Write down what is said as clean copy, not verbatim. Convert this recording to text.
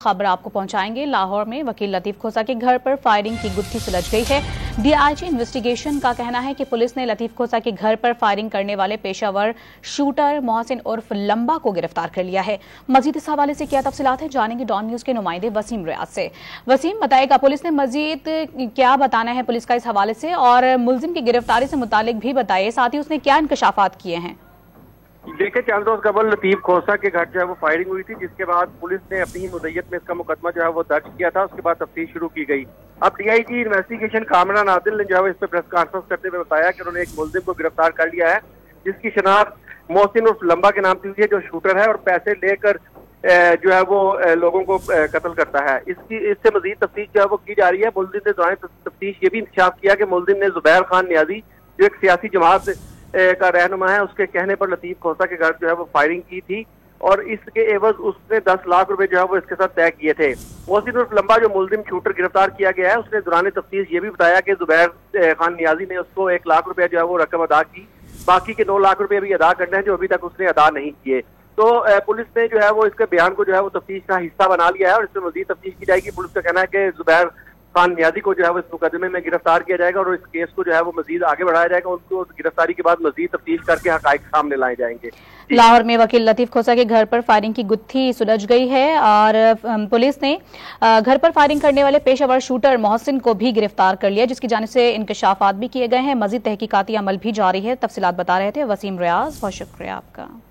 खबर आपको पहुंचाएंगे। लाहौर में वकील लतीफ खोसा के घर पर फायरिंग की गुत्थी सुलझ गई है। डीआईजी इन्वेस्टिगेशन का कहना है कि पुलिस ने लतीफ खोसा के घर पर फायरिंग करने वाले पेशावर शूटर मोहसिन उर्फ लंबा को गिरफ्तार कर लिया है। मजीद इस हवाले से क्या तफसीलात है जानेंगे डॉन न्यूज के नुमाइंदे वसीम रियाज से। वसीम, बताएगा पुलिस ने मजीद क्या बताना है पुलिस का इस हवाले से, और मुलजिम की गिरफ्तारी से मुतालिक भी बताइए, साथ ही उसने क्या इंकशाफात किए हैं। देखिए, चंद रोज कबल लतीफ खोसा के घर जो है वो फायरिंग हुई थी, जिसके बाद पुलिस ने अपनी ही मुद्दत में इसका मुकदमा जो है वो दर्ज किया था। उसके बाद तफ्तीश शुरू की गई। अब डीआईजी इन्वेस्टिगेशन कामरान आदिल ने जो है इस पर प्रेस कॉन्फ्रेंस करते हुए बताया कि उन्होंने एक मुलजिम को गिरफ्तार कर लिया है, जिसकी शनाख्त मोहसिन उर्फ लंबा के नाम से हुई है, जो शूटर है और पैसे लेकर जो है वो लोगों को कत्ल करता है। इससे मजीद तफ्तीश जो है वो की जा रही है। मुलजिम ने दौरान तफ्तीश ये भी इंकशाफ किया कि मुलजिम ने जुबैर खान नियाजी, जो एक सियासी जमात का रहनुमा है, उसके कहने पर लतीफ खोसा के घर जो है वो फायरिंग की थी और इसके एवज उसने 10 लाख रुपए जो है वो इसके साथ तय किए थे। मोहसिन उर्फ लंबा जो मुलजिम शूटर गिरफ्तार किया गया है, उसने दौरान तफ्तीश ये भी बताया कि जुबैर खान नियाजी ने उसको 1 लाख रुपया जो है वो रकम अदा की, बाकी के 9 लाख रुपए अभी अदा करने हैं जो अभी तक उसने अदा नहीं किए। तो पुलिस ने जो है वो इसके बयान को जो है वो तफ्तीश का हिस्सा बना लिया है और इसमें मजीद तफ्तीश की जाएगी। पुलिस का कहना है कि जुबैर खान नियाजी को जो है वो इस मुकदमे में गिरफ्तार किया जाएगा और इस केस को जो है वो मजीद आगे बढ़ाया जाएगा। उनको गिरफ्तारी के बाद मजीद तफ्तीश करके हकाइक सामने लाए जाएंगे। लाहौर में वकील लतीफ खोसा के घर पर फायरिंग की गुत्थी सुलझ गई है और पुलिस ने घर पर फायरिंग करने वाले पेशावर शूटर मोहसिन को भी गिरफ्तार कर लिया, जिसकी जानिब से इंकशाफात भी किए गए हैं। मजीद तहकीकाती अमल भी जारी है। तफसीलात बता रहे थे वसीम रियाज। बहुत शुक्रिया आपका।